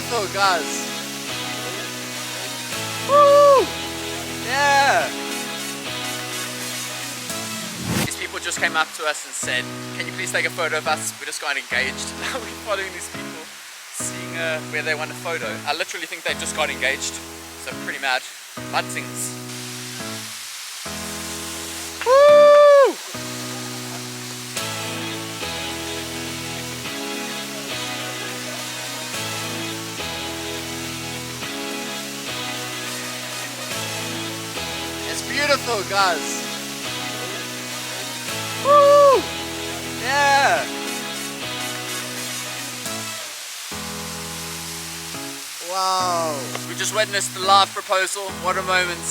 beautiful, guys. Woo! Yeah. These people just came up to us and said, "Can you please take a photo of us? We just got engaged." Now we're following these people, seeing where they want a photo. I literally think they just got engaged, so pretty mad. Buntings. Woo! It's beautiful, guys. Woo! Yeah. Wow. We just witnessed the live proposal. What a moment.